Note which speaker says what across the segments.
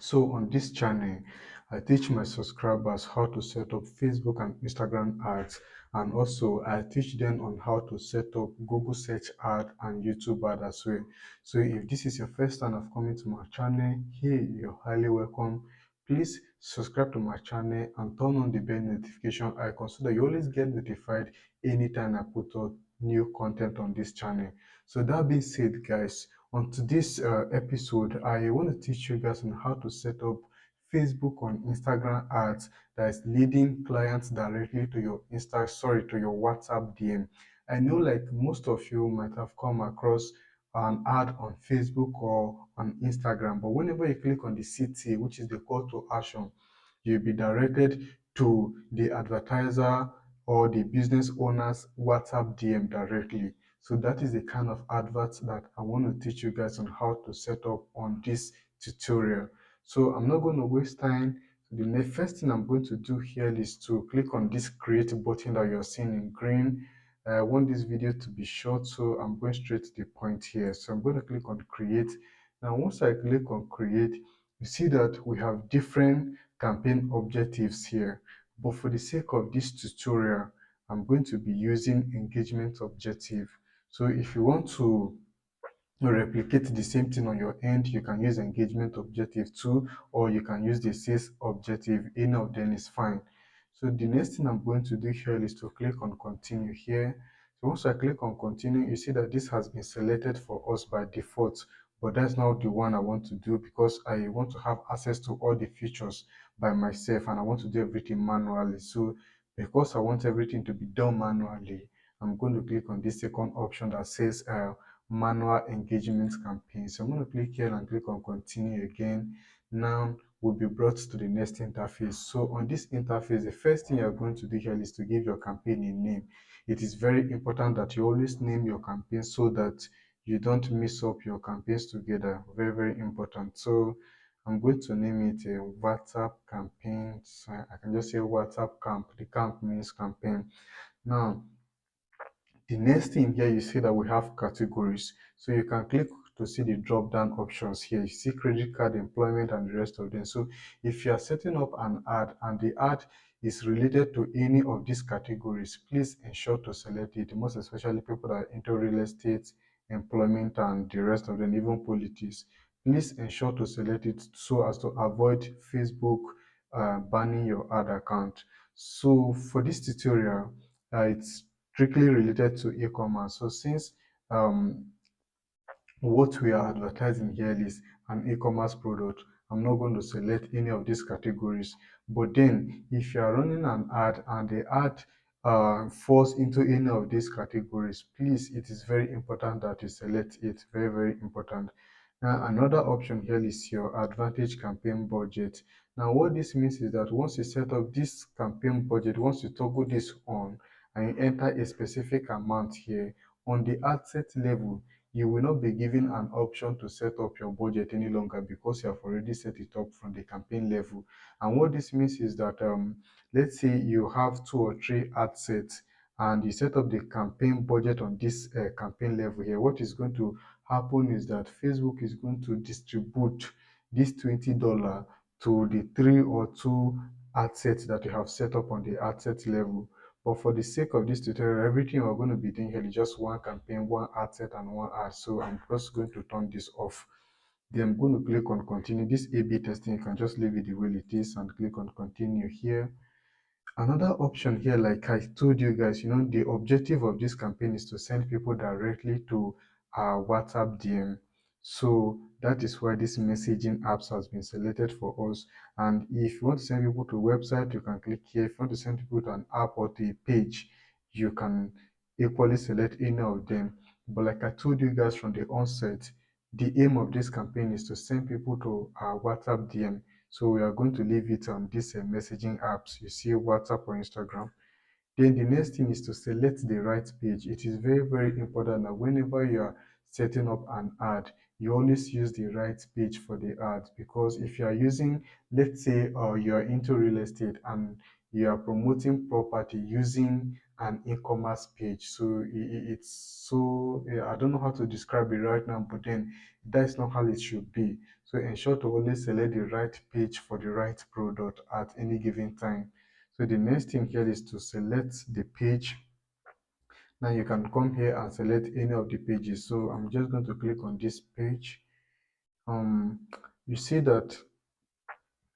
Speaker 1: So on this channel, I teach my subscribers how to set up Facebook and Instagram ads, and also I teach them on how to set up Google search ad and YouTube ad as well. So if this is your first time of coming to my channel, here you're highly welcome. Please subscribe to my channel and turn on the bell notification icon so that you always get notified anytime I put out new content on this channel. So that being said, guys, on today's episode, I want to teach you guys on how to set up Facebook on Instagram ads that is leading clients directly to your to your WhatsApp DM. I know like most of you might have come across an ad on Facebook or on Instagram, but whenever you click on the CT, which is the call to action, you'll be directed to the advertiser or the business owner's WhatsApp DM directly. So that is the kind of adverts that I want to teach you guys on how to set up on this tutorial. So I'm not going to waste time. The first thing I'm going to do here is to click on this create button that you're seeing in green. I want this video to be short, so I'm going straight to the point here. So I'm going to click on create. Now, once I click on create, you see that we have different campaign objectives here. But for the sake of this tutorial, I'm going to be using engagement objective. So if you want to replicate the same thing on your end, you can use engagement objective too, or you can use the sales objective. Any of them is fine. So the next thing I'm going to do here is to click on continue here. So once I click on continue, you see that this has been selected for us by default, but that's not the one I want to do because I want to have access to all the features by myself and I want to do everything manually. So because I want everything to be done manually, I'm going to click on this second option that says manual engagement campaign. So I'm going to click here and click on continue again. Now we'll be brought to the next interface. So on this interface, the first thing you're going to do here is to give your campaign a name. It is very important that you always name your campaign so that you don't mix up your campaigns together. Very, very important. So I'm going to name it a WhatsApp campaign. So I can just say WhatsApp camp. The camp means campaign. Now, the next thing here, you see that we have categories. So you can click to see the drop down options here. You see credit card, employment, and the rest of them. So if you are setting up an ad and the ad is related to any of these categories, please ensure to select it, most especially people that are into real estate, employment, and the rest of them, even politics. Please ensure to select it so as to avoid Facebook banning your ad account. So for this tutorial, it's strictly related to e-commerce. So since um, what we are advertising here is an e-commerce product, I'm not going to select any of these categories. But then if you are running an ad and the ad falls into any of these categories, please, it is very important that you select it. Very, very important. Now, another option here is your advantage campaign budget. Now, what this means is that once you set up this campaign budget, once you toggle this on and you enter a specific amount here, on the ad set level, you will not be given an option to set up your budget any longer because you have already set it up from the campaign level. And what this means is that let's say you have 2 or 3 ad sets and you set up the campaign budget on this campaign level here. What is going to happen is that Facebook is going to distribute this $20 to the 3 or 2 ad sets that you have set up on the ad set level. But for the sake of this tutorial, everything we're going to be doing here is just one campaign, one ad set, and one ad. So I'm just going to turn this off. Then I'm going to click on continue. This A/B testing, you can just leave it the way it is and click on continue here. Another option here, like I told you guys, the objective of this campaign is to send people directly to our WhatsApp DM. So that is why this messaging apps has been selected for us. And if you want to send people to a website, you can click here. If you want to send people to an app or to a page, you can equally select any of them. But like I told you guys from the onset, the aim of this campaign is to send people to our WhatsApp DM. So we are going to leave it on these messaging apps. You see WhatsApp or Instagram. Then the next thing is to select the right page. It is very, very important that whenever you are setting up an ad, you always use the right page for the ad, because if you are using, let's say, you are into real estate and you are promoting property using an e-commerce page. So it's so I don't know how to describe it right now, but then that's not how it should be. So ensure to always select the right page for the right product at any given time. So the next thing here is to select the page. Now you can come here and select any of the pages. So I'm just going to click on this page. um you see that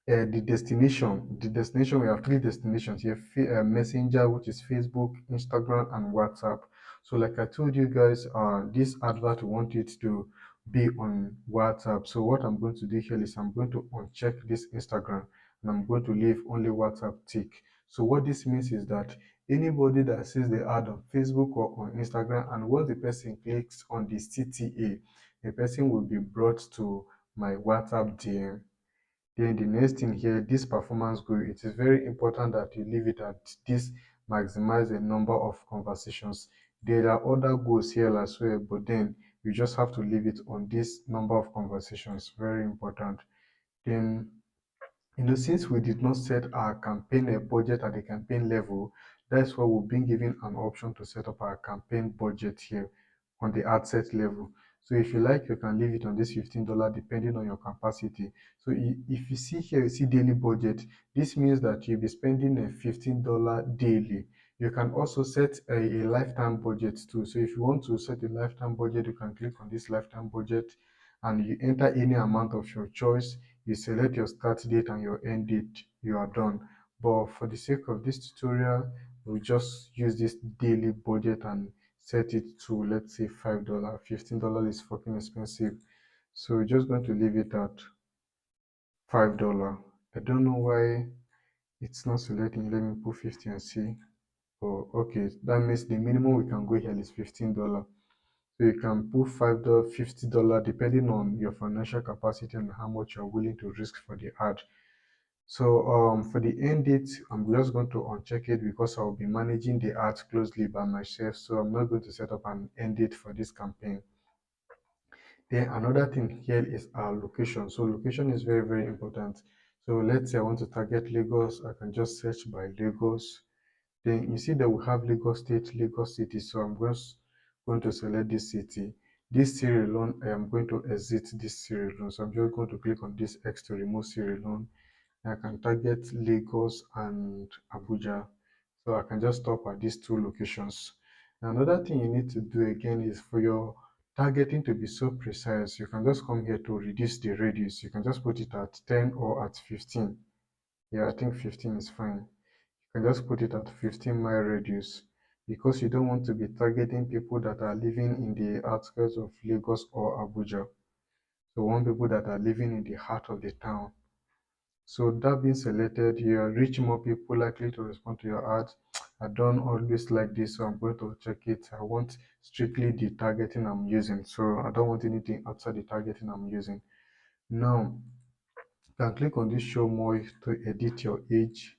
Speaker 1: the destination, we have three destinations here: messenger, which is Facebook, Instagram, and WhatsApp. So like I told you guys, this advert, we want it to be on WhatsApp. So what I'm going to do here is I'm going to uncheck this Instagram, and I'm going to leave only WhatsApp tick. So what this means is that anybody that sees the ad on Facebook or on Instagram, and once the person clicks on the CTA, the person will be brought to my WhatsApp DM. Then the next thing here, this performance goal, it is very important that you leave it at this: maximize the number of conversations. There are other goals here as well, but then you just have to leave it on this number of conversations. Very important. Then, since we did not set our campaign a budget at the campaign level, that's why we've been given an option to set up our campaign budget here on the ad set level. So if you like, you can leave it on this $15 depending on your capacity. So if you see here, you see daily budget. This means that you'll be spending a $15 daily. You can also set a lifetime budget too. So if you want to set a lifetime budget, you can click on this lifetime budget and you enter any amount of your choice. You select your start date and your end date. You are done. But for the sake of this tutorial, we'll just use this daily budget and set it to, let's say, $5. $15 is fucking expensive. So we're just going to leave it at $5. I don't know why it's not selecting. Let me put 50 and see. Oh, okay. That means the minimum we can go here is $15. So you can put $5, $50, depending on your financial capacity and how much you're willing to risk for the ad. So for the end date, I'm just going to uncheck it because I'll be managing the ads closely by myself. So I'm not going to set up an end date for this campaign. Then another thing here is our location. So location is very, very important. So let's say I want to target Lagos. I can just search by Lagos. Then you see that we have Lagos State, Lagos City. So I'm just going to select this city. This Sierra Leone, I am going to exit this Sierra Leone. So I'm just going to click on this X to remove Sierra Leone. I can target Lagos and Abuja. So I can just stop at these two locations. Another thing you need to do again is for your targeting to be so precise, you can just come here to reduce the radius. You can just put it at 10 or at 15. Yeah, I think 15 is fine. You can just put it at 15-mile radius because you don't want to be targeting people that are living in the outskirts of Lagos or Abuja. So want people that are living in the heart of the town. So that being selected, you are reaching more people likely to respond to your ads. I don't always like this, so I'm going to check it. I want strictly the targeting I'm using. So I don't want anything outside the targeting I'm using. Now, you can click on this show more to edit your age.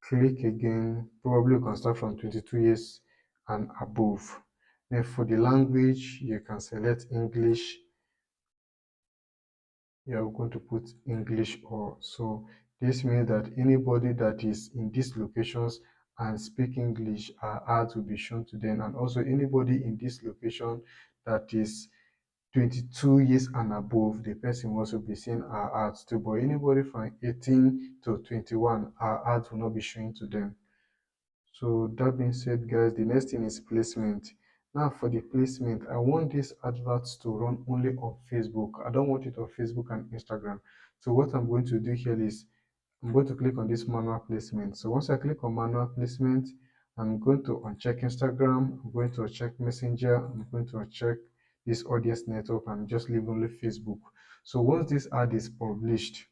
Speaker 1: Click again. Probably you can start from 22 years and above. Then for the language, you can select English. You're going to put English or so. This means that anybody that is in these locations and speak English, our ads will be shown to them. And also anybody in this location that is 22 years and above, the person will also be seeing our ads too. But anybody from 18 to 21, our ads will not be showing to them. So that being said, guys, the next thing is placement. Now for the placement, I want these adverts to run only on Facebook. I don't want it on Facebook and Instagram. So what I'm going to do here is I'm going to click on this manual placement. So once I click on manual placement, I'm going to uncheck Instagram, I'm going to check Messenger, I'm going to check this audience network and just leave only Facebook. So once this ad is published,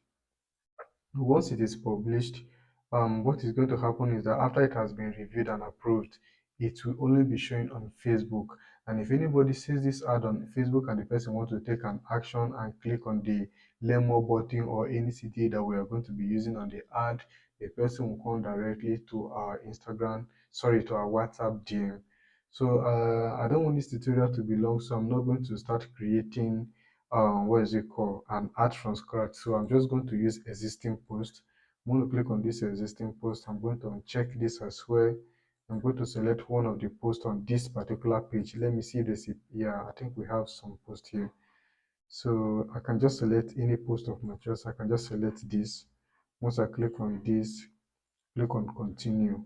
Speaker 1: once it is published, what is going to happen is that after it has been reviewed and approved, it will only be showing on Facebook. And if anybody sees this ad on Facebook and the person wants to take an action and click on the learn more button or any CTA that we are going to be using on the ad, the person will come directly to our to our WhatsApp DM. So I don't want this tutorial to be long, so I'm not going to start creating what is it called, an ad from scratch. So I'm just going to use existing post. I'm going to click on this existing post. I'm going to uncheck this as well. I'm going to select one of the posts on this particular page. Let me see this. Yeah, I think we have some post here. So I can just select any post of my choice. I can just select this. Once I click on this, click on continue.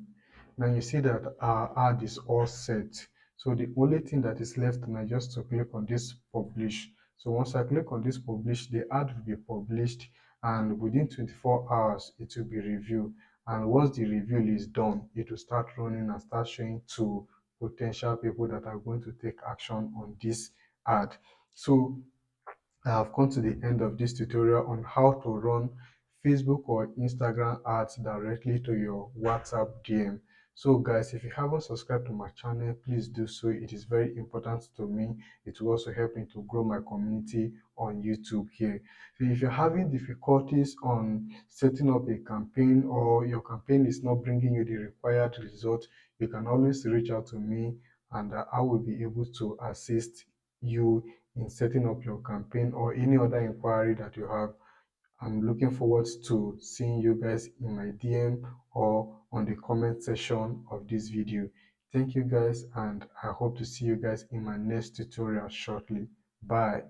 Speaker 1: Now you see that our ad is all set. So the only thing that is left now is just to click on this publish. So once I click on this publish, the ad will be published, and within 24 hours it will be reviewed. And once the review is done, it will start running and start showing to potential people that are going to take action on this ad. So I have come to the end of this tutorial on how to run Facebook or Instagram ads directly to your WhatsApp DM. So guys, if you haven't subscribed to my channel, please do so. It is very important to me. It will also help me to grow my community on YouTube here. So if you're having difficulties on setting up a campaign, or your campaign is not bringing you the required result, you can always reach out to me, and I will be able to assist you in setting up your campaign or any other inquiry that you have. I'm looking forward to seeing you guys in my DM or on the comment section of this video. Thank you guys, and I hope to see you guys in my next tutorial shortly. Bye.